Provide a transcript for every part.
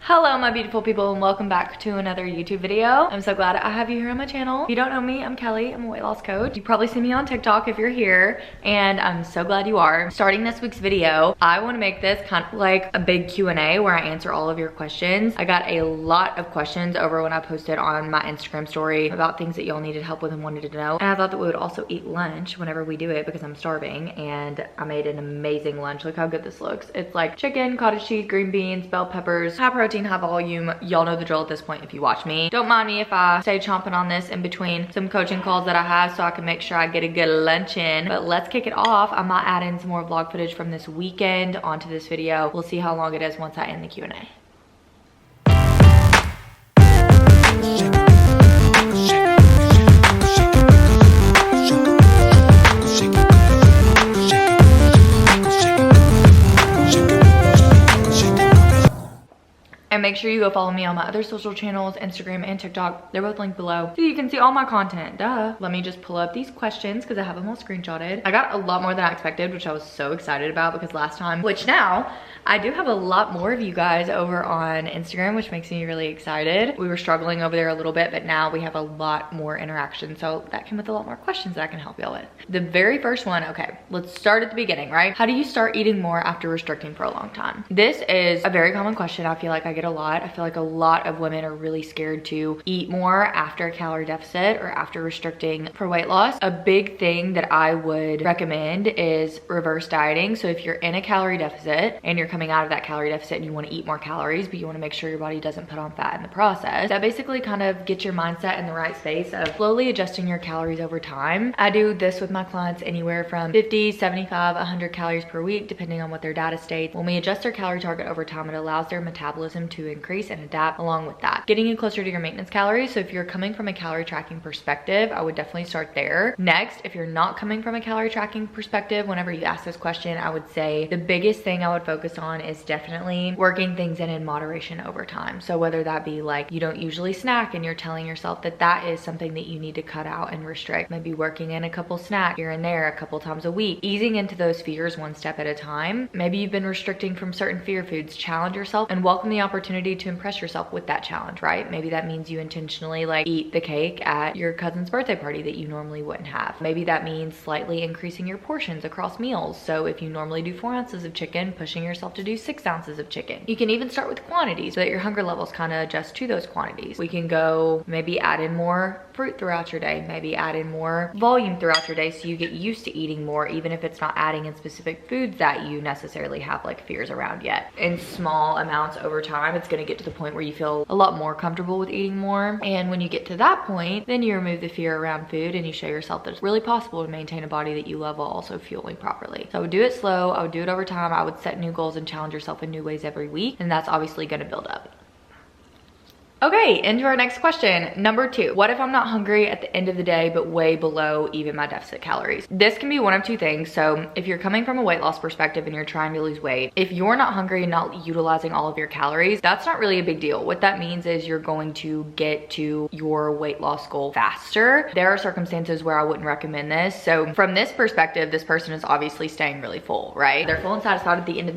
Hello my beautiful people and welcome back to another YouTube video. I'm so glad I have you here on my channel. If you don't know me, I'm Kelly. I'm a weight loss coach. You probably see me on TikTok if you're here, and I'm so glad you are. Starting this week's video, I want to make this kind of like a big Q&A where I answer all of your questions. I got a lot of questions over when I posted on my Instagram story about things that y'all needed help with and wanted to know. And I thought that we would also eat lunch whenever we do it because I'm starving, and I made an amazing lunch. Look how good this looks. It's like chicken, cottage cheese, green beans, bell peppers, high protein, high volume. Y'all know the drill at this point if you watch me. Don't mind me if I stay chomping on this in between some coaching calls that I have so I can make sure I get a good lunch in. But let's kick it off. I might add in some more vlog footage from this weekend onto this video. We'll see how long it is once I end the Q&A. And make sure you go follow me on my other social channels, Instagram and TikTok. They're both linked below so you can see all my content. Duh. Let me just pull up these questions because I have them all screenshotted. I got a lot more than I expected, which I was so excited about because last time, which now I do have a lot more of you guys over on Instagram, which makes me really excited. We were struggling over there a little bit, but now we have a lot more interaction. So that came with a lot more questions that I can help y'all with. The very first one, okay, let's start at the beginning, right? How do you start eating more after restricting for a long time? This is a very common question. I feel like I get a lot. I feel like a lot of women are really scared to eat more after a calorie deficit or after restricting for weight loss. A big thing that I would recommend is reverse dieting. So if you're in a calorie deficit and you're coming out of that calorie deficit and you want to eat more calories, but you want to make sure your body doesn't put on fat in the process, that basically kind of gets your mindset in the right space of slowly adjusting your calories over time. I do this with my clients anywhere from 50, 75, 100 calories per week, depending on what their data states. When we adjust their calorie target over time, it allows their metabolism to increase and adapt along with that, getting you closer to your maintenance calories. So if you're coming from a calorie tracking perspective, I would definitely start there. Next, if you're not coming from a calorie tracking perspective, whenever you ask this question, I would say the biggest thing I would focus on is definitely working things in moderation over time. So whether that be like you don't usually snack and you're telling yourself that that is something that you need to cut out and restrict, maybe working in a couple snacks here and there a couple times a week, easing into those fears one step at a time. Maybe you've been restricting from certain fear foods. Challenge yourself and welcome the opportunity to impress yourself with that challenge, right? Maybe that means you intentionally like eat the cake at your cousin's birthday party that you normally wouldn't have. Maybe that means slightly increasing your portions across meals. So if you normally do 4 ounces of chicken, pushing yourself to do 6 ounces of chicken. You can even start with quantities so that your hunger levels kind of adjust to those quantities. We can go maybe add in more fruit throughout your day, maybe add in more volume throughout your day so you get used to eating more, even if it's not adding in specific foods that you necessarily have like fears around yet. In small amounts over time, it's going to get to the point where you feel a lot more comfortable with eating more. And when you get to that point, then you remove the fear around food and you show yourself that it's really possible to maintain a body that you love while also fueling properly. So I would do it slow. I would do it over time. I would set new goals and challenge yourself in new ways every week. And that's obviously going to build up. Okay, into our next question. Number 2, what if I'm not hungry at the end of the day, but way below even my deficit calories? This can be one of two things. So if you're coming from a weight loss perspective and you're trying to lose weight, if you're not hungry and not utilizing all of your calories, that's not really a big deal. What that means is you're going to get to your weight loss goal faster. There are circumstances where I wouldn't recommend this. So from this perspective, this person is obviously staying really full, right? They're full and satisfied at the end of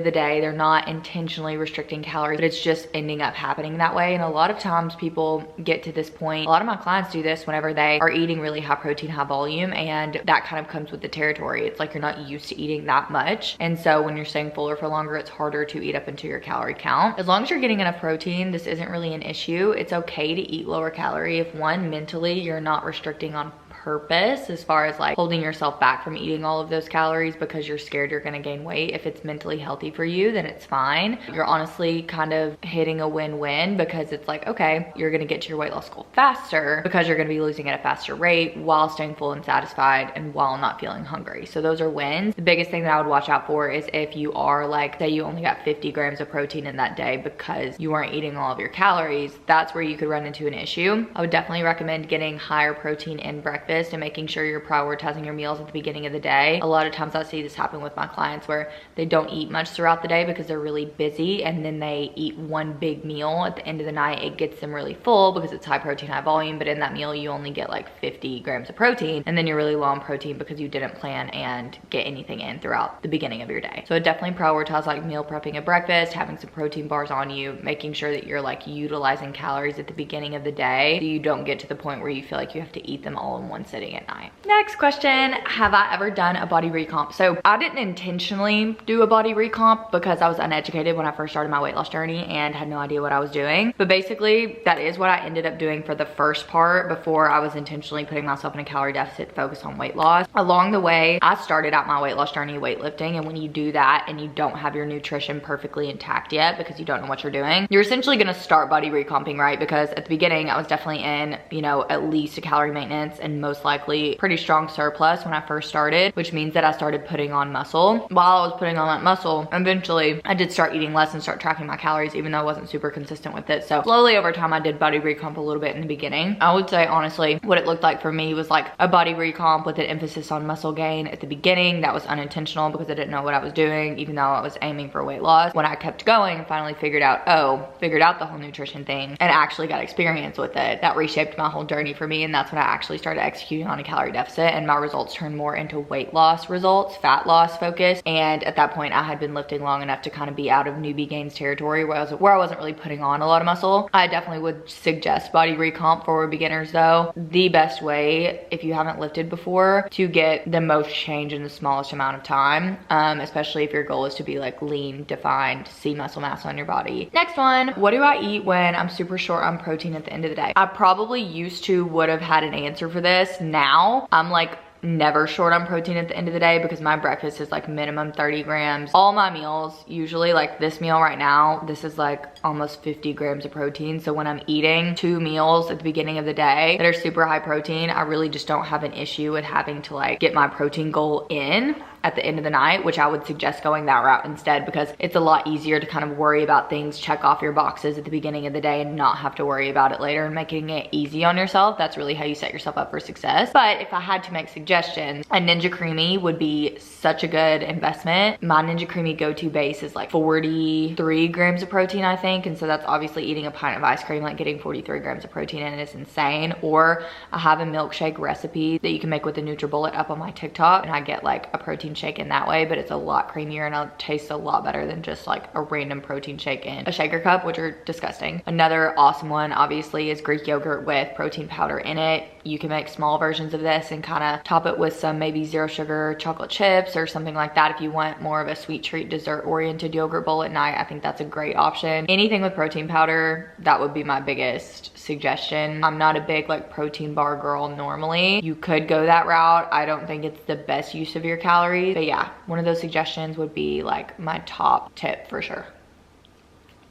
the day. They're not intentionally restricting calories, but it's just ending up happening that way. And a lot of times people get to this point. A lot of my clients do this whenever they are eating really high protein, high volume, and that kind of comes with the territory. It's like you're not used to eating that much. And so when you're staying fuller for longer, it's harder to eat up into your calorie count. As long as you're getting enough protein, this isn't really an issue. It's okay to eat lower calorie if one, mentally, you're not restricting on purpose as far as like holding yourself back from eating all of those calories because you're scared you're gonna gain weight. If it's mentally healthy for you, then it's fine. You're honestly kind of hitting a win-win because it's like, okay, you're gonna get to your weight loss goal faster because you're gonna be losing at a faster rate while staying full and satisfied and while not feeling hungry. So those are wins. The biggest thing that I would watch out for is if you are like, say you only got 50 grams of protein in that day because you weren't eating all of your calories, that's where you could run into an issue. I would definitely recommend getting higher protein in breakfast breakfast and making sure you're prioritizing your meals at the beginning of the day. A lot of times I see this happen with my clients where they don't eat much throughout the day because they're really busy, and then they eat one big meal at the end of the night. It gets them really full because it's high protein, high volume, but in that meal you only get like 50 grams of protein, and then you're really low on protein because you didn't plan and get anything in throughout the beginning of your day. So I definitely prioritize like meal prepping at breakfast, having some protein bars on you, making sure that you're like utilizing calories at the beginning of the day so you don't get to the point where you feel like you have to eat them all in one sitting at night. Next question, have I ever done a body recomp? So I didn't intentionally do a body recomp because I was uneducated when I first started my weight loss journey and had no idea what I was doing. But basically that is what I ended up doing for the first part before I was intentionally putting myself in a calorie deficit to focus on weight loss. Along the way, I started out my weight loss journey weightlifting, and when you do that and you don't have your nutrition perfectly intact yet because you don't know what you're doing, you're essentially gonna start body recomping, right? Because at the beginning I was definitely in, you know, at least a calorie maintenance and most likely pretty strong surplus when I first started, which means that I started putting on muscle. While I was putting on that muscle, eventually I did start eating less and start tracking my calories, even though I wasn't super consistent with it. So slowly over time I did body recomp a little bit in the beginning. I would say honestly what it looked like for me was like a body recomp with an emphasis on muscle gain at the beginning. That was unintentional because I didn't know what I was doing, even though I was aiming for weight loss. When I kept going and finally figured out the whole nutrition thing and actually got experience with it, that reshaped my whole journey for me, and that's when I actually started executing on a calorie deficit, and my results turned more into weight loss results, fat loss focus. And at that point I had been lifting long enough to kind of be out of newbie gains territory where I wasn't really putting on a lot of muscle. I definitely would suggest body recomp for beginners though. The best way, if you haven't lifted before, to get the most change in the smallest amount of time, especially if your goal is to be like lean, defined, see muscle mass on your body. Next one, what do I eat when I'm super short on protein at the end of the day? I probably would have had an answer for this. Now I'm like never short on protein at the end of the day because my breakfast is like minimum 30 grams. All my meals, usually like this meal right now, this is like almost 50 grams of protein. So when I'm eating 2 meals at the beginning of the day that are super high protein, I really just don't have an issue with having to like get my protein goal in at the end of the night, which I would suggest going that route instead, because it's a lot easier to kind of worry about things, check off your boxes at the beginning of the day and not have to worry about it later, and making it easy on yourself. That's really how you set yourself up for success. But if I had to make suggestions, a Ninja Creamy would be such a good investment. My Ninja Creamy go-to base is like 43 grams of protein, I think. And so that's obviously eating a pint of ice cream, like getting 43 grams of protein in is insane. Or I have a milkshake recipe that you can make with a NutriBullet up on my TikTok, and I get like a protein shake in that way, but it's a lot creamier and it tastes a lot better than just like a random protein shake in a shaker cup, which are disgusting. Another awesome one obviously is Greek yogurt with protein powder in it. You can make small versions of this and kind of top it with some maybe zero sugar chocolate chips or something like that. If you want more of a sweet treat dessert oriented yogurt bowl at night, I think that's a great option. Anything with protein powder, that would be my biggest suggestion. I'm not a big like protein bar girl normally. You could go that route. I don't think it's the best use of your calories, but yeah, one of those suggestions would be like my top tip for sure.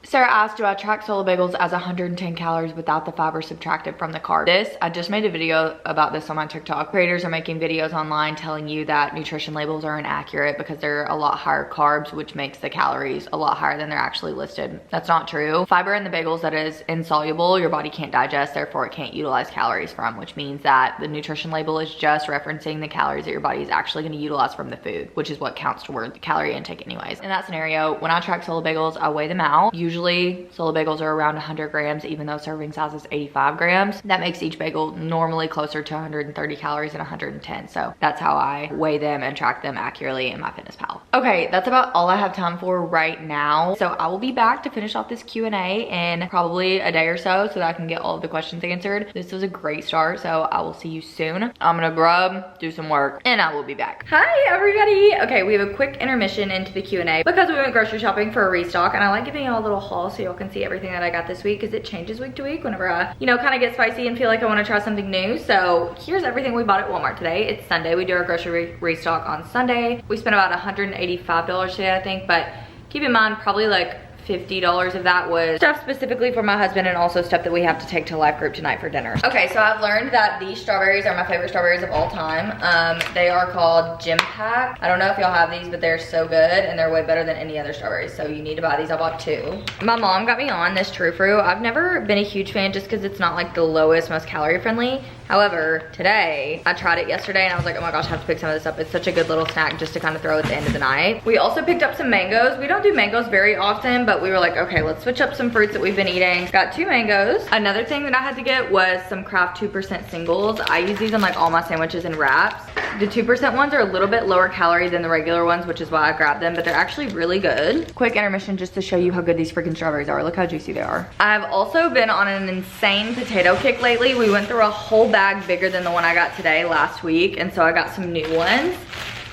Sarah asked, do I track solo bagels as 110 calories without the fiber subtracted from the carb? I just made a video about this on my TikTok. Creators are making videos online telling you that nutrition labels are inaccurate because they're a lot higher carbs, which makes the calories a lot higher than they're actually listed. That's not true. Fiber in the bagels that is insoluble, your body can't digest, therefore it can't utilize calories from, which means that the nutrition label is just referencing the calories that your body is actually going to utilize from the food, which is what counts toward the calorie intake anyways. In that scenario, when I track solo bagels, I weigh them out. Usually solo bagels are around 100 grams, even though serving size is 85 grams. That makes each bagel normally closer to 130 calories and 110. So that's how I weigh them and track them accurately in MyFitnessPal. Okay, that's about all I have time for right now. So I will be back to finish off this Q&A in probably a day or so that I can get all of the questions answered. This was a great start, so I will see you soon. I'm gonna grub, do some work, and I will be back. Hi everybody. Okay, we have a quick intermission into the Q&A because we went grocery shopping for a restock, and I like giving y'all a little haul so y'all can see everything that I got this week because it changes week to week whenever I, you know, kind of get spicy and feel like I want to try something new. So here's everything we bought at Walmart today. It's Sunday. We do our grocery restock on Sunday. We spent about $185 today, I think, but keep in mind probably like $50 of that was stuff specifically for my husband and also stuff that we have to take to life group tonight for dinner. Okay, so I've learned that these strawberries are my favorite strawberries of all time. They are called Gym Pack. I don't know if y'all have these, but they're so good and they're way better than any other strawberries. So you need to buy these. I bought 2. My mom got me on this True Fruit. I've never been a huge fan just because it's not like the lowest, most calorie friendly. However, today, I tried it yesterday and I was like, oh my gosh, I have to pick some of this up. It's such a good little snack just to kind of throw at the end of the night. We also picked up some mangoes. We don't do mangoes very often, but we were like, okay, let's switch up some fruits that we've been eating. Got 2 mangoes. Another thing that I had to get was some Kraft 2% singles. I use these in like all my sandwiches and wraps. The 2% ones are a little bit lower calorie than the regular ones, which is why I grabbed them, but they're actually really good. Quick intermission just to show you how good these freaking strawberries are. Look how juicy they are. I've also been on an insane potato kick lately. We went through a whole bag bigger than the one I got today last week, and so I got some new ones.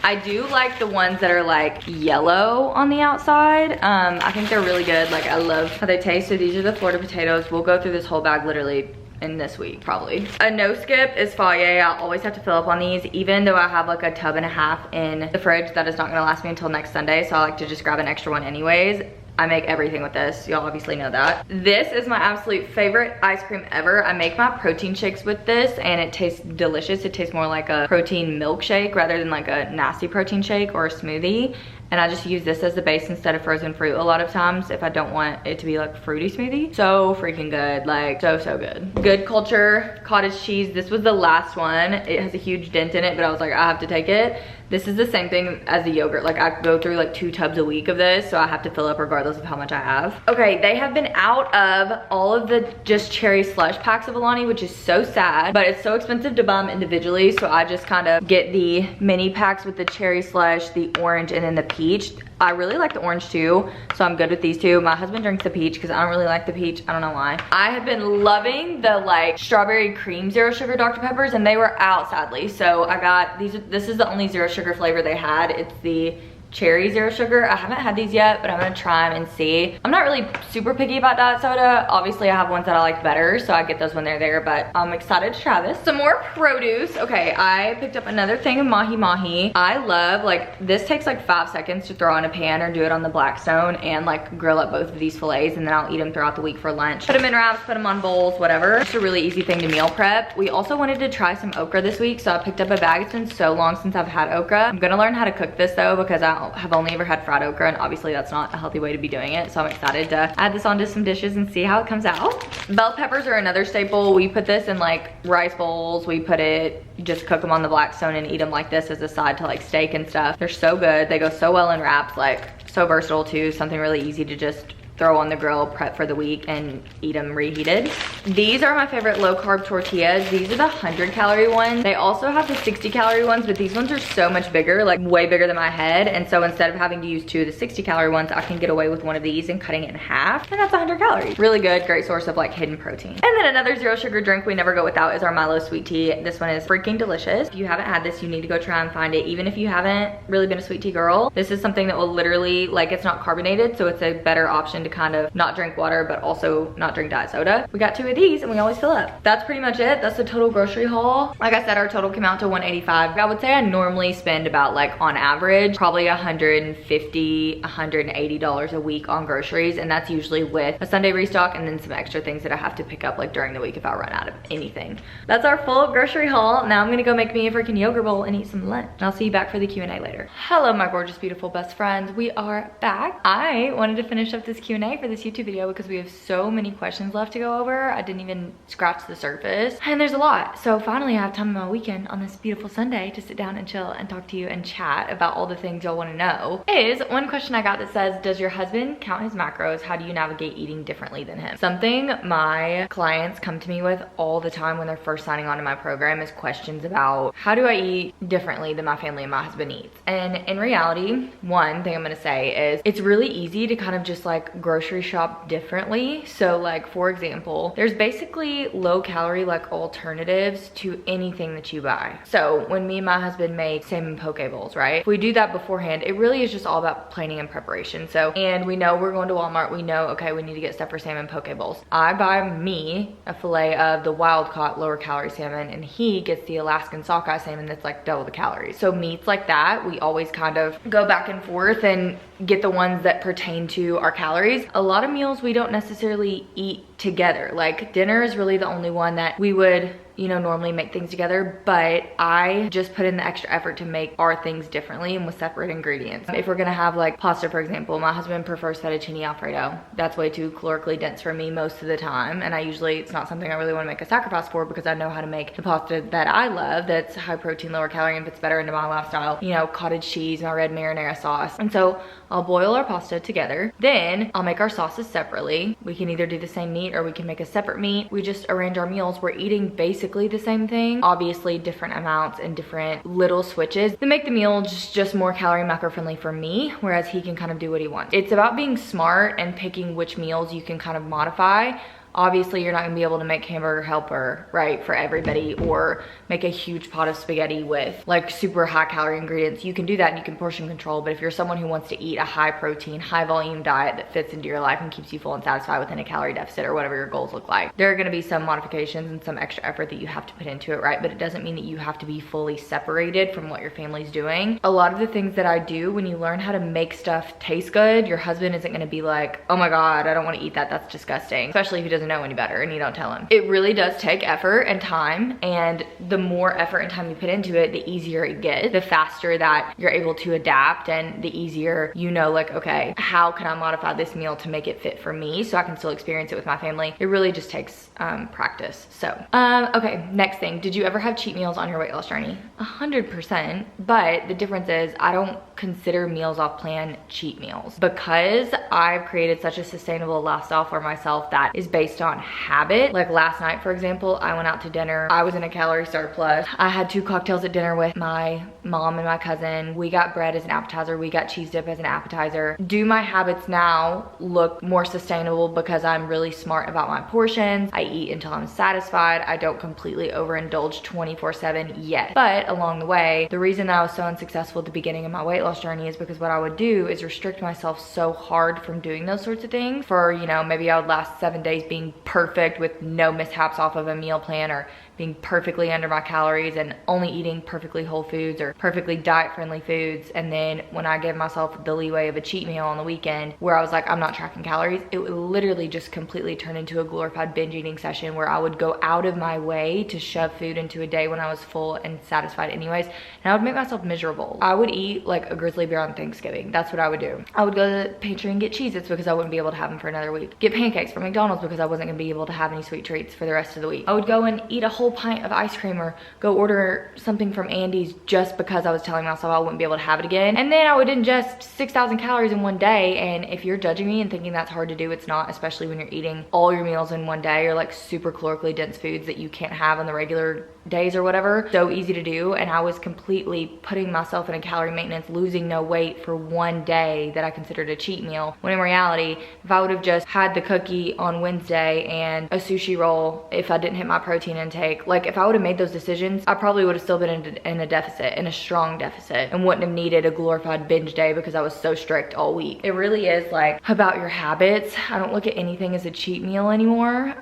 I do like the ones that are like yellow on the outside. I think they're really good. Like I love how they taste. So these are the Florida potatoes. We'll go through this whole bag literally in this week probably. A no skip is Fayet. I always have to fill up on these, even though I have like a tub and a half in the fridge that is not gonna last me until next Sunday. So I like to just grab an extra one anyways. I make everything with this. Y'all obviously know that. This is my absolute favorite ice cream ever. I make my protein shakes with this and it tastes delicious. It tastes more like a protein milkshake rather than like a nasty protein shake or a smoothie. And I just use this as the base instead of frozen fruit a lot of times if I don't want it to be like a fruity smoothie. So freaking good, like so good. Good Culture cottage cheese. This was the last one. It has a huge dent in it, but I was like, I have to take it. This is the same thing as the yogurt. Like I go through like 2 tubs a week of this, so I have to fill up regardless of how much I have. Okay, they have been out of all of the just cherry slush packs of Alani, which is so sad, but it's so expensive to buy them individually, so I just kind of get the mini packs with the cherry slush, the orange, and then the peach. I really like the orange too, so I'm good with these 2. My husband drinks the peach because I don't really like the peach. I don't know why. I have been loving the like strawberry cream zero sugar Dr. Peppers, and they were out sadly. So I got these. This is the only zero sugar flavor they had. It's the cherry zero sugar. I haven't had these yet, but I'm gonna try them and see. I'm not really super picky about diet soda. Obviously I have ones that I like better, so I get those when they're there, but I'm excited to try this. Some more produce. Okay, I picked up another thing of mahi mahi. I love, like, this takes like 5 seconds to throw in a pan or do it on the Blackstone and like grill up both of these fillets, and then I'll eat them throughout the week for lunch. Put them in wraps, put them on bowls, whatever. It's a really easy thing to meal prep. We also wanted to try some okra this week, so I picked up a bag. It's been so long since I've had okra. I'm gonna learn how to cook this though, because I have only ever had fried okra, and obviously that's not a healthy way to be doing it, so I'm excited to add this onto some dishes and see how it comes out. Bell peppers are another staple. We put this in like rice bowls. We put it, just cook them on the Blackstone and eat them like this as a side to like steak and stuff. They're so good. They go so well in wraps, like so versatile too. Something really easy to just throw on the grill, prep for the week, and eat them reheated. These are my favorite low carb tortillas. These are the 100-calorie ones. They also have the 60-calorie ones, but these ones are so much bigger, like way bigger than my head. And so instead of having to use 2 of the 60-calorie ones, I can get away with one of these and cutting it in half, and that's 100 calories. Really good, great source of like hidden protein. And then another zero sugar drink we never go without is our Milo sweet tea. This one is freaking delicious. If you haven't had this, you need to go try and find it. Even if you haven't really been a sweet tea girl, this is something that will literally, like, it's not carbonated, so it's a better option to kind of not drink water, but also not drink diet soda. We got 2 of these and we always fill up. That's pretty much it. That's the total grocery haul. Like I said, our total came out to $185. I would say I normally spend about, like, on average, probably $150, $180 a week on groceries, and that's usually with a Sunday restock and then some extra things that I have to pick up like during the week if I run out of anything. That's our full grocery haul. Now I'm gonna go make me a freaking yogurt bowl and eat some lunch. And I'll see you back for the Q&A later. Hello, my gorgeous, beautiful best friends. We are back. I wanted to finish up this Q&A for this YouTube video because we have so many questions left to go over. I didn't even scratch the surface, and there's a lot. So finally I have time on my weekend on this beautiful Sunday to sit down and chill and talk to you and chat about all the things y'all want to know. Is one question I got that says, does your husband count his macros? How do you navigate eating differently than him? Something my clients come to me with all the time when they're first signing on to my program is questions about how do I eat differently than my family and my husband eats. And in reality, one thing I'm gonna say is it's really easy to kind of just like grocery shop differently. So like, for example, there's basically low calorie like alternatives to anything that you buy. So when me and my husband make salmon poke bowls, right? If we do that beforehand, it really is just all about planning and preparation. So, and we know we're going to Walmart, we know, okay, we need to get stuff for salmon poke bowls. I buy me a fillet of the wild caught lower calorie salmon, and he gets the Alaskan sockeye salmon that's like double the calories. So meats like that, we always kind of go back and forth, and get the ones that pertain to our calories. A lot of meals we don't necessarily eat together. Like dinner is really the only one that we would, you know, normally make things together, but I just put in the extra effort to make our things differently and with separate ingredients. If we're gonna have like pasta, for example, my husband prefers fettuccine alfredo. That's way too calorically dense for me most of the time, and it's not something I really want to make a sacrifice for, because I know how to make the pasta that I love that's high protein, lower calorie, and fits better into my lifestyle. You know, cottage cheese, my red marinara sauce. And so I'll boil our pasta together. Then I'll make our sauces separately. We can either do the same meat or we can make a separate meat. We just arrange our meals. We're eating basically the same thing, obviously different amounts and different little switches that make the meal just more calorie macro friendly for me, whereas he can kind of do what he wants. It's about being smart and picking which meals you can kind of modify. Obviously, you're not gonna be able to make hamburger helper, right, for everybody, or make a huge pot of spaghetti with like super high calorie ingredients. You can do that and you can portion control, but if you're someone who wants to eat a high protein, high volume diet that fits into your life and keeps you full and satisfied within a calorie deficit or whatever your goals look like, there are gonna be some modifications and some extra effort that you have to put into it, right? But it doesn't mean that you have to be fully separated from what your family's doing. A lot of the things that I do, when you learn how to make stuff taste good, your husband isn't gonna be like, oh my God, I don't wanna eat that, that's disgusting. Especially if he doesn't know any better and you don't tell him. It really does take effort and time, and the more effort and time you put into it, the easier it gets, the faster that you're able to adapt, and the easier you know, like, okay, how can I modify this meal to make it fit for me so I can still experience it with my family? It really just takes practice. So okay, next thing, did you ever have cheat meals on your weight loss journey? 100%, but the difference is I don't consider meals off plan cheat meals, because I've created such a sustainable lifestyle for myself that is based on habit. Like last night, for example, I went out to dinner. I was in a calorie surplus. I had 2 cocktails at dinner with my mom and my cousin. We got bread as an appetizer. We got cheese dip as an appetizer. Do my habits now look more sustainable because I'm really smart about my portions? I eat until I'm satisfied. I don't completely overindulge 24/7 yet. But along the way, the reason I was so unsuccessful at the beginning of my weight loss journey is because what I would do is restrict myself so hard from doing those sorts of things for, you know, maybe I would last 7 days being perfect with no mishaps off of a meal plan, or being perfectly under my calories and only eating perfectly whole foods or perfectly diet friendly foods. And then when I gave myself the leeway of a cheat meal on the weekend where I was like, I'm not tracking calories, it would literally just completely turn into a glorified binge eating session where I would go out of my way to shove food into a day when I was full and satisfied anyways, and I would make myself miserable. I would eat like a grizzly bear on Thanksgiving. That's what I would do. I would go to the pantry and get Cheez-Its because I wouldn't be able to have them for another week. Get pancakes from McDonald's because I wasn't gonna be able to have any sweet treats for the rest of the week. I would go and eat a whole pint of ice cream or go order something from Andy's just because I was telling myself I wouldn't be able to have it again. And then I would ingest 6,000 calories in one day. And if you're judging me and thinking that's hard to do, it's not, especially when you're eating all your meals in one day or like super calorically dense foods that you can't have on the regular days or whatever. So easy to do. And I was completely putting myself in a calorie maintenance, losing no weight for one day that I considered a cheat meal, when in reality, if I would have just had the cookie on Wednesday and a sushi roll if I didn't hit my protein intake, like if I would have made those decisions, I probably would have still been in a deficit, in a strong deficit, and wouldn't have needed a glorified binge day because I was so strict all week. It really is like about your habits. I don't look at anything as a cheat meal anymore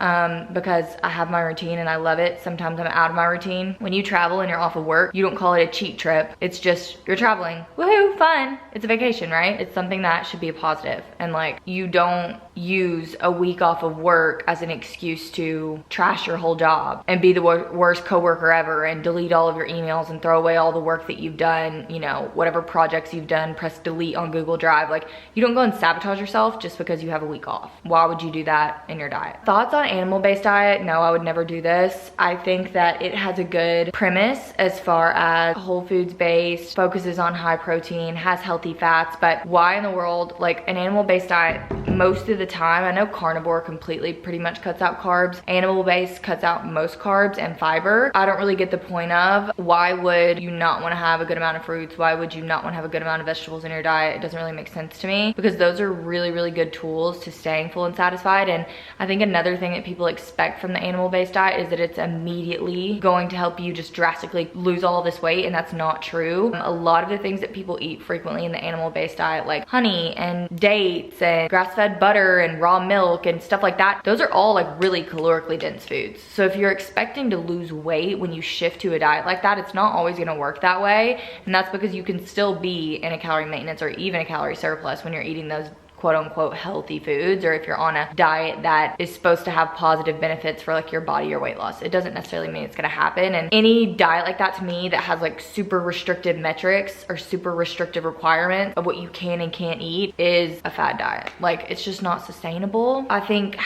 because I have my routine and I love it. Sometimes I'm out of my routine. When you travel and you're off of work, you don't call it a cheat trip. It's just, you're traveling. Woohoo, fun. It's a vacation, right? It's something that should be a positive. And like, you don't use a week off of work as an excuse to trash your whole job and be the worst coworker ever and delete all of your emails and throw away all the work that you've done, you know, whatever projects you've done, press delete on Google Drive. Like, you don't go and sabotage yourself just because you have a week off. Why would you do that in your diet? Thoughts on animal-based diet? No, I would never do this. I think that it has a good premise as far as whole foods based, focuses on high protein, has healthy fats, but why in the world, like an animal-based diet, most of the time, I know carnivore completely pretty much cuts out carbs. Animal-based cuts out most carbs and fiber. I don't really get the point of why would you not want to have a good amount of fruits? Why would you not want to have a good amount of vegetables in your diet? It doesn't really make sense to me because those are really, really good tools to staying full and satisfied. And I think another thing that people expect from the animal-based diet is that it's immediately going to help you just drastically lose all this weight, and that's not true. A lot of the things that people eat frequently in the animal-based diet, like honey and dates and grass-fed butter butter and raw milk and stuff like that, those are all like really calorically dense foods. So if you're expecting to lose weight when you shift to a diet like that, it's not always gonna work that way. And that's because you can still be in a calorie maintenance or even a calorie surplus when you're eating those quote unquote healthy foods, or if you're on a diet that is supposed to have positive benefits for like your body or weight loss. It doesn't necessarily mean it's gonna happen. And any diet like that to me that has like super restrictive metrics or super restrictive requirements of what you can and can't eat is a fad diet. Like, it's just not sustainable. I think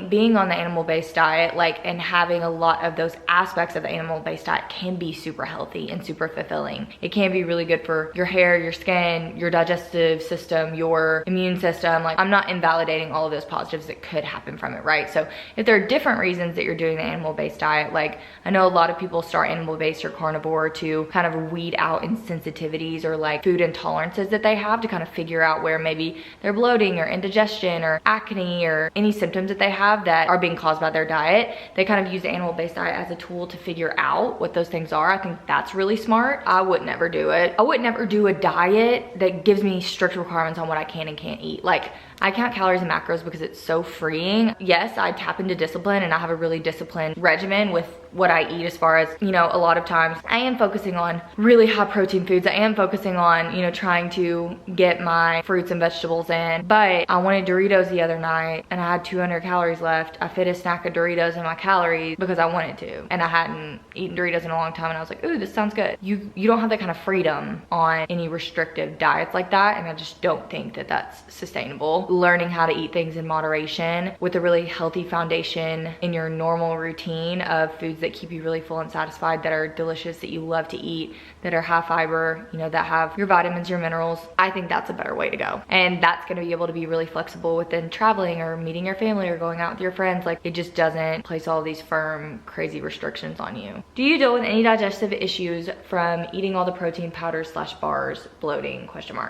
being on the animal-based diet, like, and having a lot of those aspects of the animal-based diet can be super healthy and super fulfilling. It can be really good for your hair, your skin, your digestive system, your immune system. Like, I'm not invalidating all of those positives that could happen from it, right? So if there are different reasons that you're doing the animal-based diet, like I know a lot of people start animal-based or carnivore to kind of weed out insensitivities or like food intolerances that they have, to kind of figure out where maybe they're bloating or indigestion or acne or any symptoms that they have that are being caused by their diet. They kind of use the animal-based diet as a tool to figure out what those things are. I think that's really smart. I would never do it. I would never do a diet that gives me strict requirements on what I can and can't eat. Like, I count calories and macros because it's so freeing. Yes, I tap into discipline and I have a really disciplined regimen with what I eat, as far as, you know, a lot of times I am focusing on really high protein foods. I am focusing on, you know, trying to get my fruits and vegetables in. But I wanted Doritos the other night and I had 200 calories left. I fit a snack of Doritos in my calories because I wanted to. And I hadn't eaten Doritos in a long time and I was like, ooh, this sounds good. You don't have that kind of freedom on any restrictive diets like that. And I just don't think that that's sustainable. Learning how to eat things in moderation with a really healthy foundation in your normal routine of foods that keep you really full and satisfied, that are delicious, that you love to eat, that are high fiber, you know, that have your vitamins, your minerals. I think that's a better way to go. And that's going to be able to be really flexible within traveling or meeting your family or going out with your friends. Like, it just doesn't place all these firm, crazy restrictions on you. Do you deal with any digestive issues from eating all the protein powders / bars, bloating, ?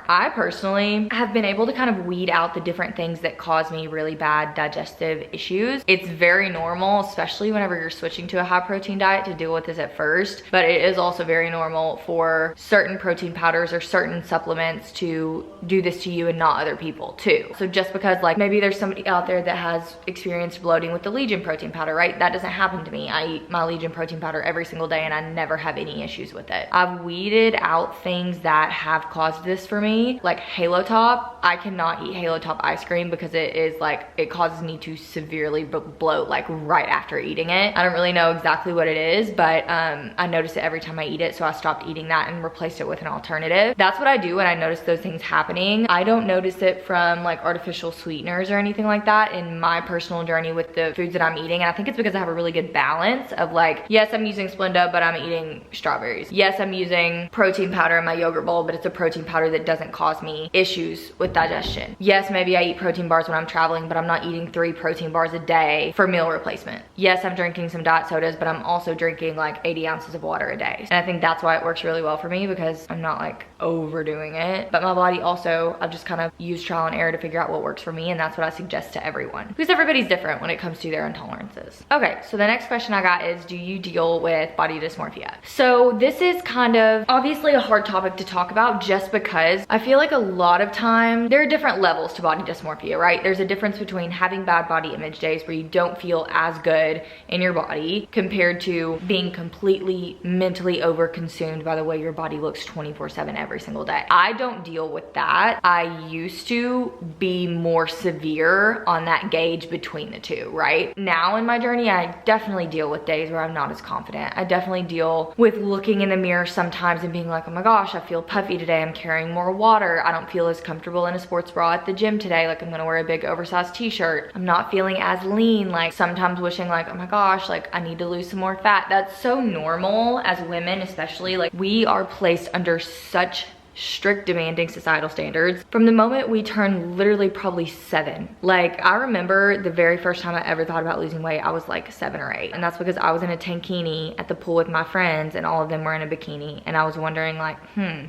I personally have been able to kind of weed out the different things that cause me really bad digestive issues. It's very normal, especially whenever you're switching to a high protein diet, to deal with this at first, but it is also very normal for certain protein powders or certain supplements to do this to you and not other people too. So just because like maybe there's somebody out there that has experienced bloating with the Legion protein powder, right? That doesn't happen to me. I eat my Legion protein powder every single day and I never have any issues with it. I've weeded out things that have caused this for me, like Halo Top. I cannot eat Halo Top ice cream because it causes me to severely bloat like right after eating it. I don't really know exactly what it is, but I notice it every time I eat it, so I stopped eating that and replaced it with an alternative. That's what I do when I notice those things happening. I don't notice it from like artificial sweeteners or anything like that in my personal journey with the foods that I'm eating. And I think it's because I have a really good balance of like, yes, I'm using Splenda, but I'm eating strawberries. Yes, I'm using protein powder in my yogurt bowl, but it's a protein powder that doesn't cause me issues with digestion. Yes, maybe I eat protein bars when I'm traveling, but I'm not eating 3 protein bars a day for meal replacement. Yes, I'm drinking some diet sodas, but I'm also drinking like 80 ounces of water a day. And I think that's why it works really well for me, because I'm not like overdoing it. But my body also, I've just kind of used trial and error to figure out what works for me, and that's what I suggest to everyone, because everybody's different when it comes to their intolerances. Okay, so the next question I got is, do you deal with body dysmorphia? So this is kind of obviously a hard topic to talk about, just because I feel like a lot of time there are different levels to body dysmorphia, right? There's a difference between having bad body image days where you don't feel as good in your body compared to being completely mentally overconsumed by the way your body looks 24/7 every single day. I don't deal with that. I used to be more severe on that gauge between the two, right? Now in my journey, I definitely deal with days where I'm not as confident. I definitely deal with looking in the mirror sometimes and being like, oh my gosh, I feel puffy today. I'm carrying more water. I don't feel as comfortable in a sports bra at the gym today. Like, I'm gonna wear a big oversized t-shirt. I'm not feeling as lean. Like, sometimes wishing like, oh my gosh, like I need to lose some more fat. That's so normal as women, especially. Like, we are placed under such strict demanding societal standards from the moment we turn literally probably 7. Like, I remember the very first time I ever thought about losing weight, I was like 7 or 8, and that's because I was in a tankini at the pool with my friends and all of them were in a bikini, and I was wondering like,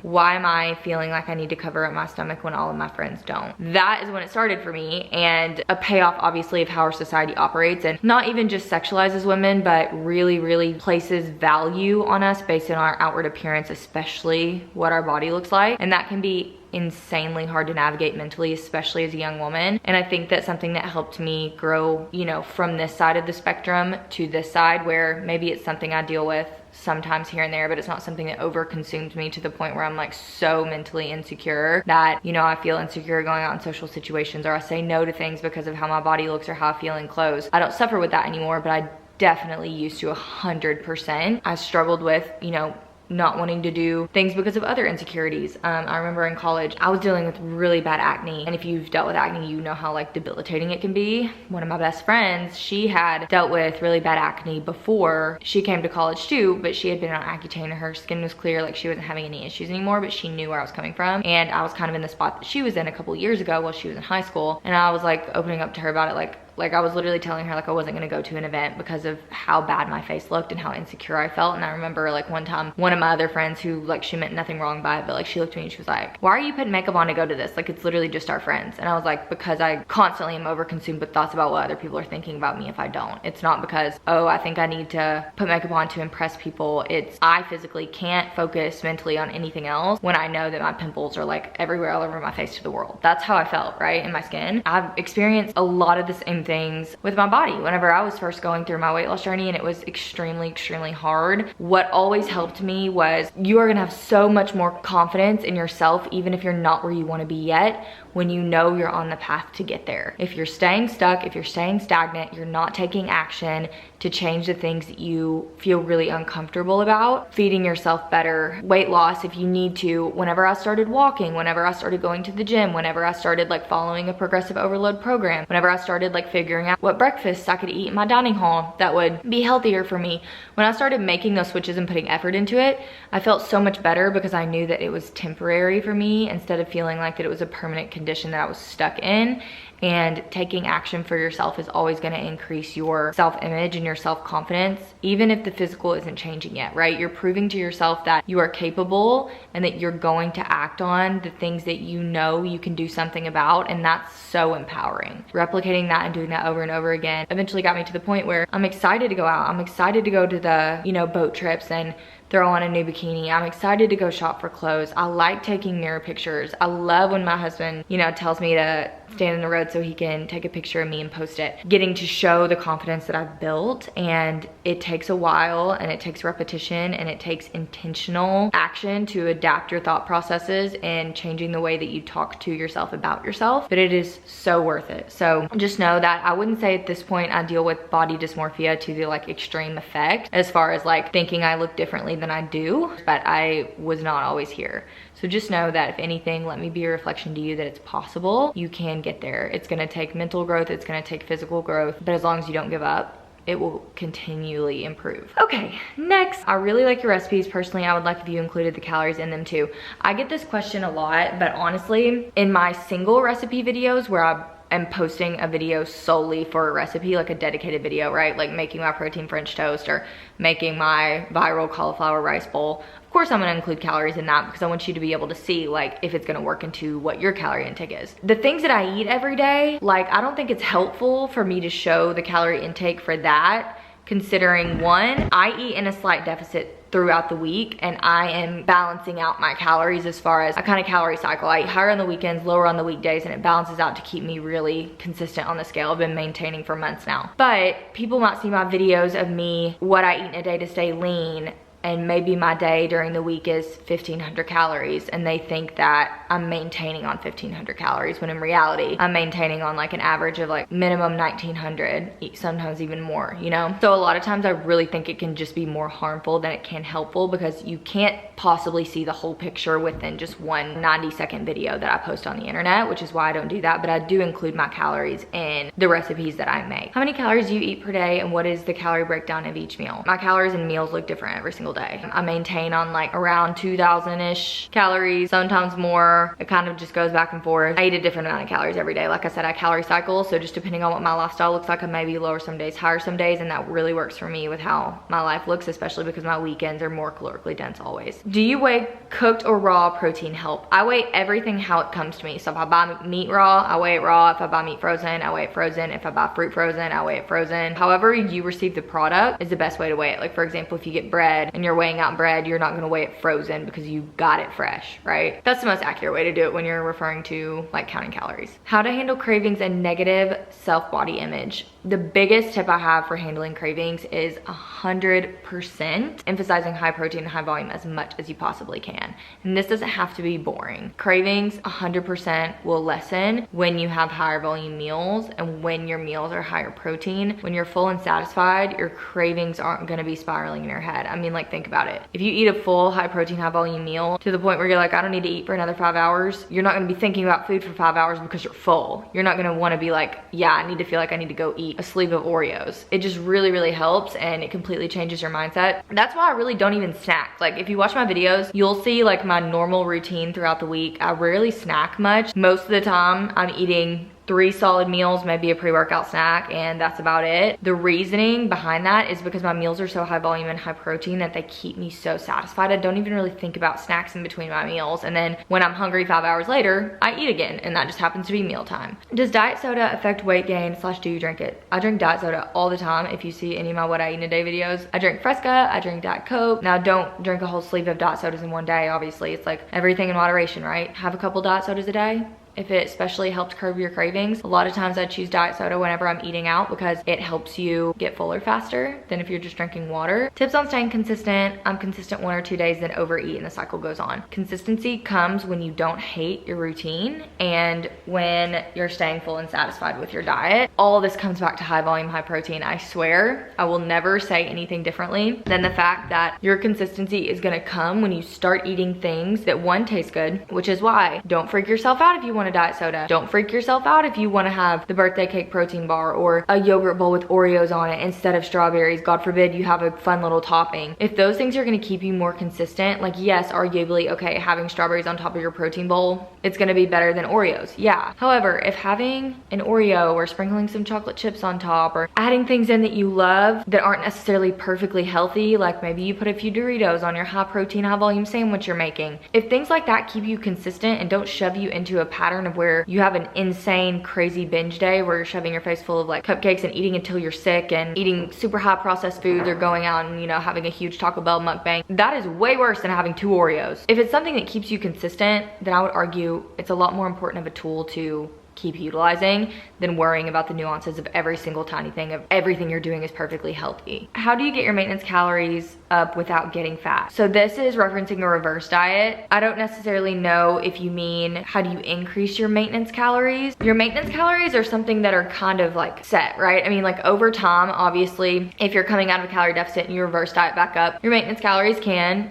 why am I feeling like I need to cover up my stomach when all of my friends don't? That is when it started for me, and a payoff obviously of how our society operates, and not even just sexualizes women, but really places value on us based on our outward appearance, especially what our body looks like. And that can be insanely hard to navigate mentally, especially as a young woman. And I think that's something that helped me grow, you know, from this side of the spectrum to this side, where maybe it's something I deal with sometimes here and there, but it's not something that over consumes me to the point where I'm like so mentally insecure that, you know, I feel insecure going out in social situations, or I say no to things because of how my body looks or how I feel in clothes. I don't suffer with that anymore, but I definitely used to 100%. I struggled with, you know, not wanting to do things because of other insecurities. I remember in college, I was dealing with really bad acne. And if you've dealt with acne, you know how like debilitating it can be. One of my best friends, she had dealt with really bad acne before she came to college too, but she had been on Accutane and her skin was clear, like she wasn't having any issues anymore, but she knew where I was coming from. And I was kind of in the spot that she was in a couple years ago while she was in high school. And I was like opening up to her about it, like I was literally telling her like I wasn't gonna go to an event because of how bad my face looked and how insecure I felt. And I remember like one time, one of my other friends who like, she meant nothing wrong by it, but like she looked at me and she was like, why are you putting makeup on to go to this? Like it's literally just our friends. And I was like, because I constantly am overconsumed with thoughts about what other people are thinking about me if I don't. It's not because, oh, I think I need to put makeup on to impress people. It's I physically can't focus mentally on anything else when I know that my pimples are like everywhere all over my face to the world. That's how I felt, right? In my skin. I've experienced a lot of the same things with my body whenever I was first going through my weight loss journey, and it was extremely hard. What always helped me was you are gonna have so much more confidence in yourself, even if you're not where you want to be yet, when you know you're on the path to get there. If you're staying stuck, if you're staying stagnant, you're not taking action to change the things that you feel really uncomfortable about, feeding yourself better, weight loss if you need to. Whenever I started walking, whenever I started going to the gym, whenever I started like following a progressive overload program, whenever I started like figuring out what breakfasts I could eat in my dining hall that would be healthier for me, when I started making those switches and putting effort into it, I felt so much better because I knew that it was temporary for me instead of feeling like that it was a permanent condition that I was stuck in. And taking action for yourself is always going to increase your self-image and your self-confidence, even if the physical isn't changing yet, right? You're proving to yourself that you are capable and that you're going to act on the things that you know you can do something about, and that's so empowering. Replicating that and doing that over and over again eventually got me to the point where I'm excited to go out. I'm excited to go to the, you know, boat trips and throw on a new bikini. I'm excited to go shop for clothes. I like taking mirror pictures. I love when my husband, you know, tells me to stand in the road so he can take a picture of me and post it. Getting to show the confidence that I've built, and it takes a while and it takes repetition and it takes intentional action to adapt your thought processes and changing the way that you talk to yourself about yourself, but it is so worth it. So just know that I wouldn't say at this point I deal with body dysmorphia to the like extreme effect as far as like thinking I look differently than I do, but I was not always here. So just know that if anything, let me be a reflection to you that it's possible. You can get there. It's gonna take mental growth, it's gonna take physical growth, but as long as you don't give up, it will continually improve. Okay, next, I really like your recipes. Personally, I would like if you included the calories in them too. I get this question a lot, but honestly, in my single recipe videos where I'm posting a video solely for a recipe, like a dedicated video, right? Like making my protein French toast or making my viral cauliflower rice bowl. Of course, I'm gonna include calories in that because I want you to be able to see like if it's gonna work into what your calorie intake is. The things that I eat every day, like I don't think it's helpful for me to show the calorie intake for that, considering one, I eat in a slight deficit throughout the week and I am balancing out my calories as far as I kind of calorie cycle. I eat higher on the weekends, lower on the weekdays, and it balances out to keep me really consistent on the scale. I've been maintaining for months now. But people might see my videos of me, what I eat in a day to stay lean, and maybe my day during the week is 1,500 calories, and they think that I'm maintaining on 1,500 calories, when in reality, I'm maintaining on like an average of like minimum 1,900, sometimes even more, you know? So a lot of times I really think it can just be more harmful than it can helpful, because you can't possibly see the whole picture within just one 90-second video that I post on the internet, which is why I don't do that, but I do include my calories in the recipes that I make. How many calories do you eat per day, and what is the calorie breakdown of each meal? My calories and meals look different every single day. I maintain on like around 2,000-ish calories, sometimes more. It kind of just goes back and forth. I eat a different amount of calories every day. Like I said, I calorie cycle, so just depending on what my lifestyle looks like, I may be lower some days, higher some days, and that really works for me with how my life looks, especially because my weekends are more calorically dense always. Do you weigh cooked or raw protein help? I weigh everything how it comes to me. So if I buy meat raw, I weigh it raw. If I buy meat frozen, I weigh it frozen. If I buy fruit frozen, I weigh it frozen. However you receive the product is the best way to weigh it. Like for example, if you get bread and you're weighing out bread, you're not gonna weigh it frozen because you got it fresh, right? That's the most accurate way to do it when you're referring to like counting calories. How to handle cravings and negative self-body image. The biggest tip I have for handling cravings is 100% emphasizing high protein and high volume as much as you possibly can. And this doesn't have to be boring. Cravings 100% will lessen when you have higher volume meals and when your meals are higher protein. When you're full and satisfied, your cravings aren't gonna be spiraling in your head. I mean, like, think about it. If you eat a full high protein, high volume meal to the point where you're like, I don't need to eat for another 5 hours, you're not gonna be thinking about food for 5 hours because you're full. You're not gonna wanna be like, yeah, I need to feel like I need to go eat a sleeve of Oreos. It just really, really helps, and it completely changes your mindset. That's why I really don't even snack. Like, if you watch my videos, you'll see like my normal routine throughout the week. I rarely snack much. Most of the time I'm eating 3 solid meals, maybe a pre-workout snack, and that's about it. The reasoning behind that is because my meals are so high volume and high protein that they keep me so satisfied. I don't even really think about snacks in between my meals. And then when I'm hungry 5 hours later, I eat again, and that just happens to be mealtime. Does diet soda affect weight gain / do you drink it? I drink diet soda all the time. If you see any of my what I eat in a day videos, I drink Fresca, I drink Diet Coke. Now, don't drink a whole sleeve of diet sodas in one day, obviously. It's like everything in moderation, right? Have a couple diet sodas a day if it especially helps curb your cravings. A lot of times I choose diet soda whenever I'm eating out because it helps you get fuller faster than if you're just drinking water. Tips on staying consistent. I'm consistent 1 or 2 days, then overeat and the cycle goes on. Consistency comes when you don't hate your routine and when you're staying full and satisfied with your diet. All this comes back to high volume, high protein. I swear I will never say anything differently than the fact that your consistency is gonna come when you start eating things that, one, taste good, which is why don't freak yourself out if you want a diet soda. Don't freak yourself out if you want to have the birthday cake protein bar or a yogurt bowl with Oreos on it instead of strawberries. God forbid you have a fun little topping. If those things are going to keep you more consistent, like, yes, arguably, okay, having strawberries on top of your protein bowl, it's going to be better than Oreos. Yeah. However, if having an Oreo or sprinkling some chocolate chips on top or adding things in that you love that aren't necessarily perfectly healthy, like maybe you put a few Doritos on your high protein, high volume sandwich you're making, if things like that keep you consistent and don't shove you into a pattern of where you have an insane, crazy binge day where you're shoving your face full of like cupcakes and eating until you're sick and eating super high processed foods or going out and, you know, having a huge Taco Bell mukbang, that is way worse than having 2 Oreos. If it's something that keeps you consistent, then I would argue it's a lot more important of a tool to keep utilizing than worrying about the nuances of every single tiny thing of everything you're doing is perfectly healthy. How do you get your maintenance calories up without getting fat? So this is referencing a reverse diet. I don't necessarily know if you mean how do you increase your maintenance calories. Your maintenance calories are something that are kind of like set, right? I mean, like over time, obviously, if you're coming out of a calorie deficit and you reverse diet back up, your maintenance calories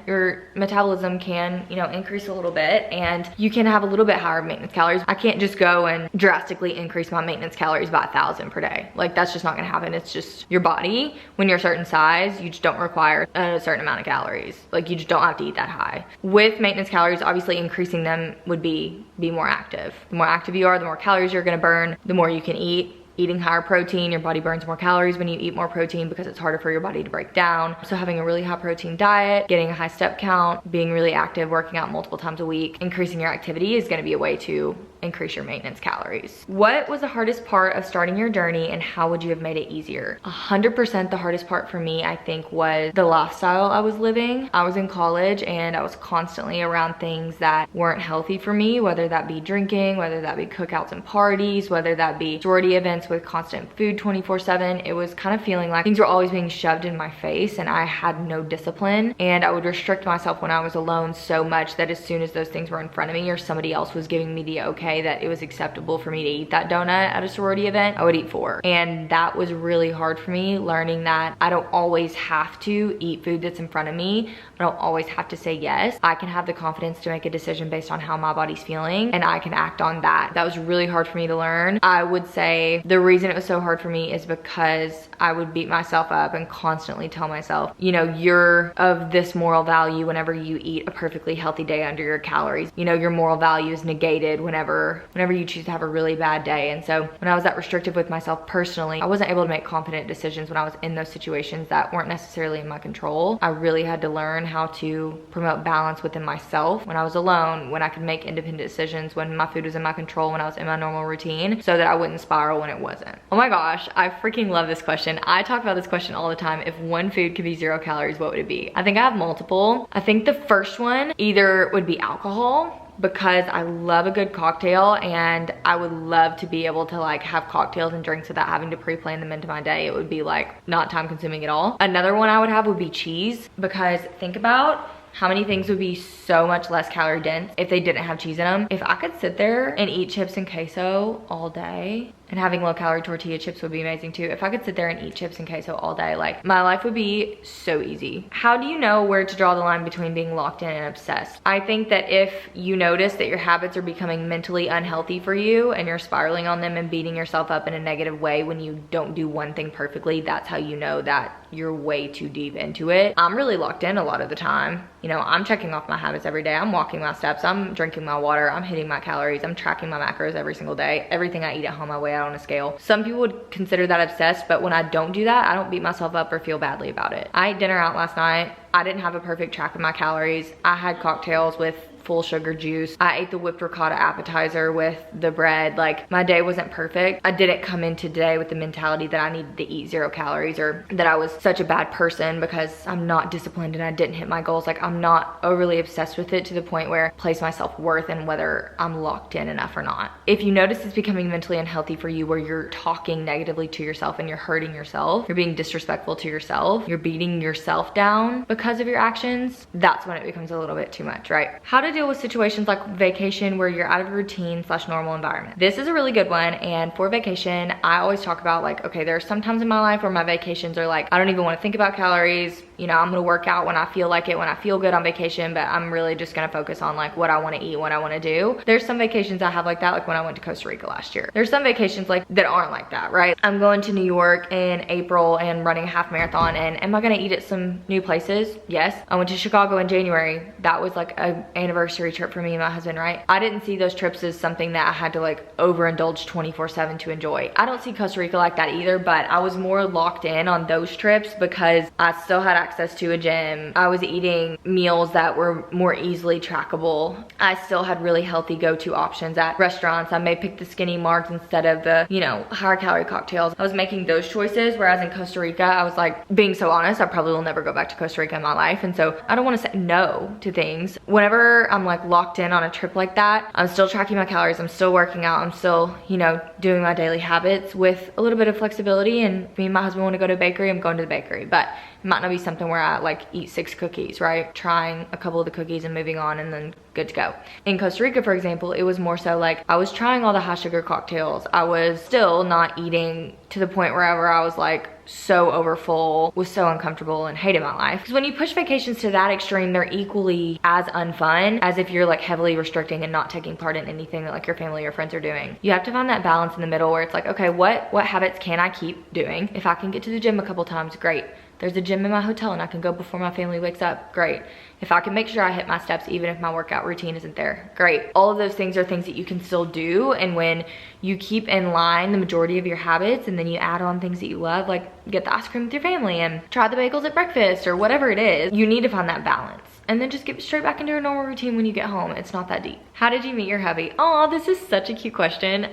your metabolism can, you know, increase a little bit and you can have a little bit higher maintenance calories. I can't just go and drastically increase my maintenance calories by 1,000 per day. Like, that's just not gonna happen. It's just your body, when you're a certain size, you just don't require a certain amount of calories. Like, you just don't have to eat that high. With maintenance calories, obviously increasing them would be more active. The more active you are, the more calories you're gonna burn, the more you can eat. Eating higher protein, your body burns more calories when you eat more protein because it's harder for your body to break down. So having a really high protein diet, getting a high step count, being really active, working out multiple times a week, increasing your activity is gonna be a way to increase your maintenance calories. What was the hardest part of starting your journey and how would you have made it easier? 100% the hardest part for me, I think, was the lifestyle I was living. I was in college and I was constantly around things that weren't healthy for me, whether that be drinking, whether that be cookouts and parties, whether that be sorority events with constant food 24/7. It was kind of feeling like things were always being shoved in my face and I had no discipline, and I would restrict myself when I was alone so much that as soon as those things were in front of me or somebody else was giving me the okay that it was acceptable for me to eat that donut at a sorority event, I would eat 4. And that was really hard for me, learning that I don't always have to eat food that's in front of me. I don't always have to say yes. I can have the confidence to make a decision based on how my body's feeling and I can act on that. That was really hard for me to learn. I would say the reason it was so hard for me is because I would beat myself up and constantly tell myself, you know, you're of this moral value whenever you eat a perfectly healthy day under your calories. You know, your moral value is negated whenever whenever you choose to have a really bad day. And so when I was that restrictive with myself personally, I wasn't able to make confident decisions when I was in those situations that weren't necessarily in my control. I really had to learn how to promote balance within myself when I was alone, when I could make independent decisions, when my food was in my control, when I was in my normal routine, so that I wouldn't spiral when it wasn't. Oh my gosh, I freaking love this question. I talk about this question all the time. If one food could be 0 calories, what would it be? I think I have multiple. I think the first one either would be alcohol, because I love a good cocktail and I would love to be able to like have cocktails and drinks without having to pre-plan them into my day. It would be like not time consuming at all. Another one I would have would be cheese, because think about how many things would be so much less calorie dense if they didn't have cheese in them. If I could sit there and eat chips and queso all day, and having low calorie tortilla chips would be amazing too. If I could sit there and eat chips and queso all day, like my life would be so easy. How do you know where to draw the line between being locked in and obsessed? I think that if you notice that your habits are becoming mentally unhealthy for you and you're spiraling on them and beating yourself up in a negative way when you don't do one thing perfectly, that's how you know that you're way too deep into it. I'm really locked in a lot of the time. You know, I'm checking off my habits every day. I'm walking my steps. I'm drinking my water. I'm hitting my calories. I'm tracking my macros every single day. Everything I eat at home, I weigh out on a scale. Some people would consider that obsessed, but when I don't do that, I don't beat myself up or feel badly about it. I ate dinner out last night. I didn't have a perfect track of my calories. I had cocktails with full sugar juice. I ate the whipped ricotta appetizer with the bread. Like, my day wasn't perfect. I didn't come into today with the mentality that I needed to eat 0 calories or that I was such a bad person because I'm not disciplined and I didn't hit my goals. Like, I'm not overly obsessed with it to the point where I place my self-worth in whether I'm locked in enough or not. If you notice it's becoming mentally unhealthy for you, where you're talking negatively to yourself and you're hurting yourself, you're being disrespectful to yourself, you're beating yourself down because of your actions, that's when it becomes a little bit too much, right? How to deal with situations like vacation where you're out of your routine / normal environment. This is a really good one. And for vacation, I always talk about like, okay, there are some times in my life where my vacations are like, I don't even want to think about calories. You know, I'm gonna work out when I feel like it, when I feel good on vacation, but I'm really just gonna focus on like what I want to eat, what I want to do. There's some vacations I have like that, like when I went to Costa Rica last year. There's some vacations like that aren't like that, right? I'm going to New York in April and running a half marathon, and am I gonna eat at some new places? Yes. I went to Chicago in January. That was like an anniversary trip for me and my husband, right? I didn't see those trips as something that I had to like overindulge 24/7 to enjoy. I don't see Costa Rica like that either, but I was more locked in on those trips because I still had access to a gym. I was eating meals that were more easily trackable. I still had really healthy go-to options at restaurants. I may pick the skinny margs instead of the, you know, higher calorie cocktails. I was making those choices, whereas in Costa Rica, I was like, being so honest, I probably will never go back to Costa Rica in my life. And so I don't want to say no to things. Whenever I'm like locked in on a trip like that, I'm still tracking my calories. I'm still working out. I'm still, you know, doing my daily habits with a little bit of flexibility. And if me and my husband want to go to a bakery, I'm going to the bakery. But it might not be something where I like eat 6 cookies, right? Trying a couple of the cookies and moving on and then good to go. In Costa Rica, for example, it was more so like I was trying all the high sugar cocktails. I was still not eating to the point wherever I was like so overfull, was so uncomfortable and hated my life. Because when you push vacations to that extreme, they're equally as unfun as if you're like heavily restricting and not taking part in anything that like your family or friends are doing. You have to find that balance in the middle where it's like, okay, what habits can I keep doing? If I can get to the gym a couple times, great. There's a gym in my hotel and I can go before my family wakes up, great. If I can make sure I hit my steps even if my workout routine isn't there, great. All of those things are things that you can still do, and when you keep in line the majority of your habits and then you add on things that you love, like get the ice cream with your family and try the bagels at breakfast or whatever it is, you need to find that balance. And then just get straight back into your normal routine when you get home. It's not that deep. How did you meet your hubby? Oh, this is such a cute question.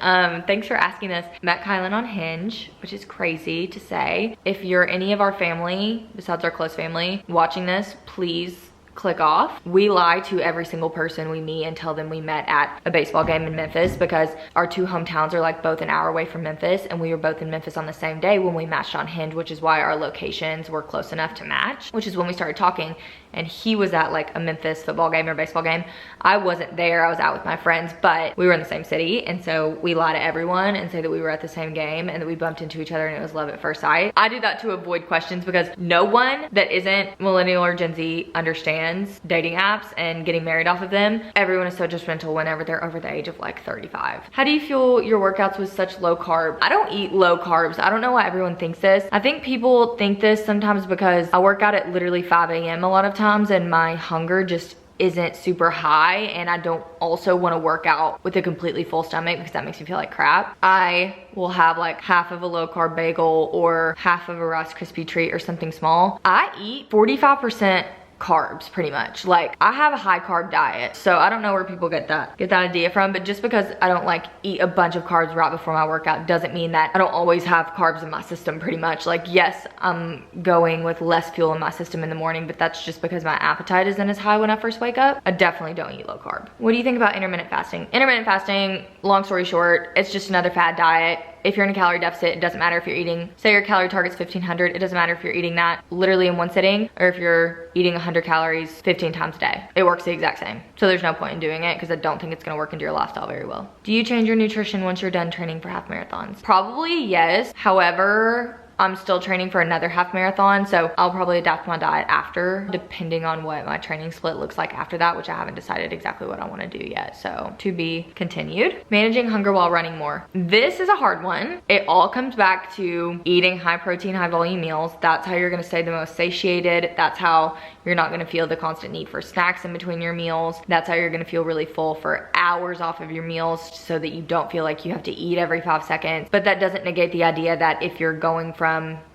Thanks for asking this. Met Kylan on Hinge, which is crazy to say. If you're any of our family, besides our close family, watching this, please click off. We lie to every single person we meet and tell them we met at a baseball game in Memphis, because our 2 hometowns are like both an hour away from Memphis, and we were both in Memphis on the same day when we matched on Hinge, which is why our locations were close enough to match, which is when we started talking. And he was at like a Memphis football game or baseball game. I wasn't there, I was out with my friends, but we were in the same city. And so we lie to everyone and say that we were at the same game and that we bumped into each other and it was love at first sight. I do that to avoid questions because no one that isn't millennial or Gen Z understands dating apps and getting married off of them. Everyone is so judgmental whenever they're over the age of like 35. How do you fuel your workouts with such low carb? I don't eat low carbs. I don't know why everyone thinks this. I think people think this sometimes because I work out at literally 5 a.m. a lot of times and my hunger just isn't super high, and I don't also want to work out with a completely full stomach because that makes me feel like crap, I will have like half of a low carb bagel or half of a Rice Krispie treat or something small. I eat 45% carbs pretty much. Like, I have a high carb diet, so I don't know where people get that idea from, but just because I don't like eat a bunch of carbs right before my workout doesn't mean that I don't always have carbs in my system pretty much. Like, yes, I'm going with less fuel in my system in the morning, but that's just because my appetite isn't as high when I first wake up. I definitely don't eat low carb. What do you think about intermittent fasting? Intermittent fasting, long story short, it's just another fad diet. If you're in a calorie deficit, it doesn't matter if you're eating, say your calorie target's 1500, it doesn't matter if you're eating that literally in one sitting or if you're eating 100 calories 15 times a day. It works the exact same. So there's no point in doing it because I don't think it's gonna work into your lifestyle very well. Do you change your nutrition once you're done training for half marathons? Probably yes. However, I'm still training for another half marathon, so I'll probably adapt my diet after, depending on what my training split looks like after that, which I haven't decided exactly what I want to do yet, so to be continued. Managing hunger while running more. This is a hard one. It all comes back to eating high protein, high volume meals. That's how you're going to stay the most satiated. That's how you're not going to feel the constant need for snacks in between your meals. That's how you're going to feel really full for hours off of your meals so that you don't feel like you have to eat every 5 seconds. But that doesn't negate the idea that if you're going from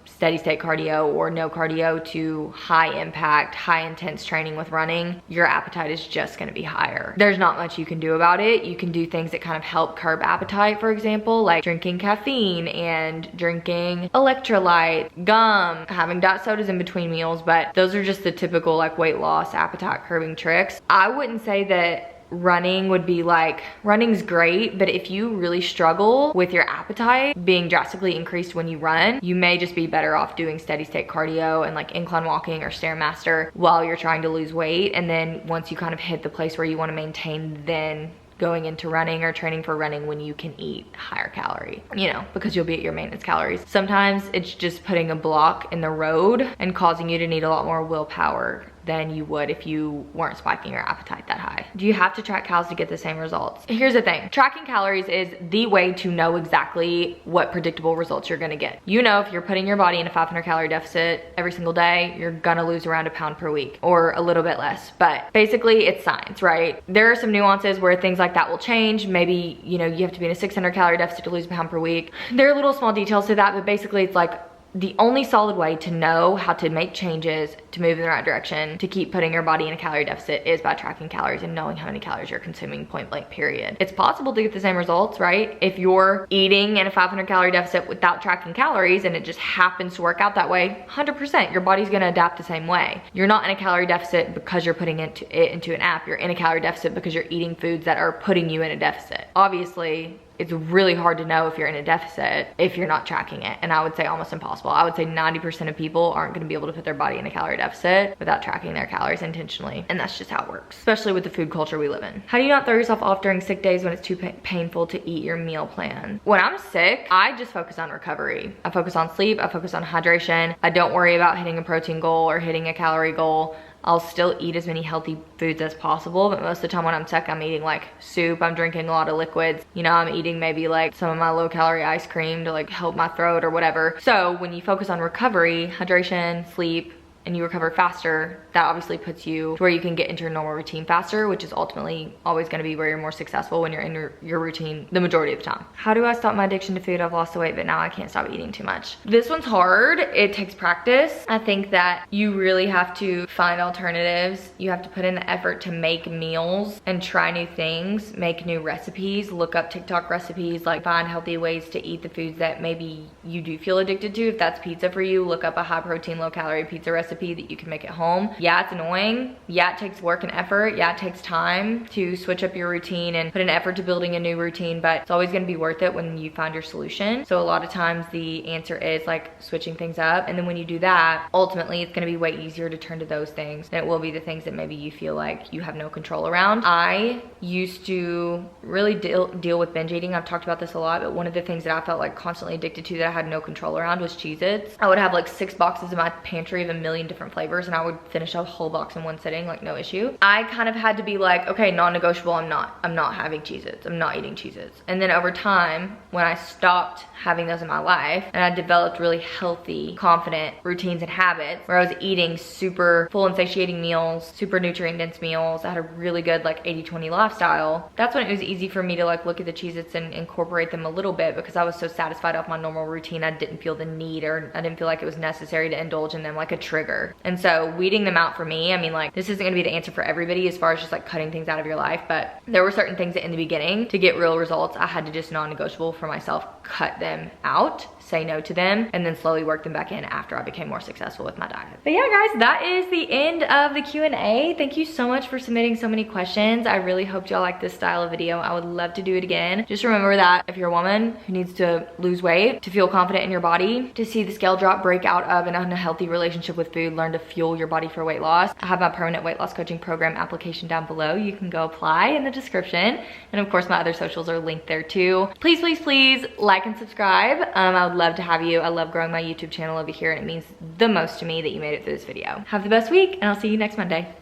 steady state cardio or no cardio to high impact, high intense training with running, your appetite is just gonna be higher. There's not much you can do about it. You can do things that kind of help curb appetite, for example, like drinking caffeine and drinking electrolyte, gum, having diet sodas in between meals, but those are just the typical like weight loss, appetite curbing tricks. I wouldn't say that running would be like, running's great, but if you really struggle with your appetite being drastically increased when you run, you may just be better off doing steady state cardio and like incline walking or Stairmaster while you're trying to lose weight. And then once you kind of hit the place where you want to maintain, then going into running or training for running when you can eat higher calorie, you know, because you'll be at your maintenance calories. Sometimes it's just putting a block in the road and causing you to need a lot more willpower than you would if you weren't spiking your appetite that high. Do you have to track calories to get the same results? Here's the thing, tracking calories is the way to know exactly what predictable results you're gonna get. You know, if you're putting your body in a 500 calorie deficit every single day, you're gonna lose around a pound per week or a little bit less, but basically it's science, right? There are some nuances where things like that will change. Maybe, you know, you have to be in a 600 calorie deficit to lose a pound per week. There are little small details to that, but basically it's like the only solid way to know how to make changes to move in the right direction to keep putting your body in a calorie deficit is by tracking calories and knowing how many calories you're consuming, point blank period. It's possible to get the same results, right? If you're eating in a 500 calorie deficit without tracking calories and it just happens to work out that way, 100%, your body's gonna adapt the same way. You're not in a calorie deficit because you're putting it into an app. You're in a calorie deficit because you're eating foods that are putting you in a deficit. Obviously, it's really hard to know if you're in a deficit if you're not tracking it. And I would say almost impossible. I would say 90% of people aren't gonna be able to put their body in a calorie deficit without tracking their calories intentionally. And that's just how it works, especially with the food culture we live in. How do you not throw yourself off during sick days when it's too painful to eat your meal plan? When I'm sick, I just focus on recovery. I focus on sleep, I focus on hydration. I don't worry about hitting a protein goal or hitting a calorie goal. I'll still eat as many healthy foods as possible, but most of the time when I'm sick, I'm eating like soup, I'm drinking a lot of liquids. You know, I'm eating maybe like some of my low calorie ice cream to like help my throat or whatever. So when you focus on recovery, hydration, sleep, and you recover faster, that obviously puts you to where you can get into your normal routine faster, which is ultimately always gonna be where you're more successful when you're in your routine the majority of the time. How do I stop my addiction to food? I've lost the weight, but now I can't stop eating too much. This one's hard. It takes practice. I think that you really have to find alternatives. You have to put in the effort to make meals and try new things, make new recipes, look up TikTok recipes, like find healthy ways to eat the foods that maybe you do feel addicted to. If that's pizza for you, look up a high protein, low calorie pizza recipe that you can make at home. Yeah, it's annoying. Yeah, it takes work and effort. Yeah, it takes time to switch up your routine and put an effort to building a new routine, but it's always gonna be worth it when you find your solution. So a lot of times the answer is like switching things up. And then when you do that, ultimately it's gonna be way easier to turn to those things than it will be the things that maybe you feel like you have no control around. I used to really deal with binge eating. I've talked about this a lot, but one of the things that I felt like constantly addicted to that I had no control around was Cheez-Its. I would have like 6 boxes in my pantry of $1 million different flavors and I would finish a whole box in one sitting, like no issue. I kind of had to be like, okay, non-negotiable, I'm not having Cheez-Its, I'm not eating Cheez-Its. And then over time, when I stopped having those in my life and I developed really healthy, confident routines and habits where I was eating super full and satiating meals, super nutrient dense meals, I had a really good like 80-20 lifestyle. That's when it was easy for me to like look at the Cheez-Its and incorporate them a little bit because I was so satisfied off my normal routine. I didn't feel the need, or I didn't feel like it was necessary to indulge in them like a trigger. And so weeding them out for me, I mean, like, this isn't gonna be the answer for everybody as far as just like cutting things out of your life, but there were certain things that in the beginning, to get real results, I had to just non-negotiable for myself, cut them out, say no to them, and then slowly work them back in after I became more successful with my diet. But yeah, guys, that is the end of the Q&A. Thank you so much for submitting so many questions. I really hope y'all like this style of video. I would love to do it again. Just remember that if you're a woman who needs to lose weight, to feel confident in your body, to see the scale drop, break out of an unhealthy relationship with food, learn to fuel your body for weight loss, I have my permanent weight loss coaching program application down below. You can go apply in the description. And of course, my other socials are linked there too. Please, please, please like and subscribe. I would love to have you. I love growing my YouTube channel over here, and it means the most to me that you made it through this video. Have the best week, and I'll see you next Monday.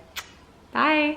Bye.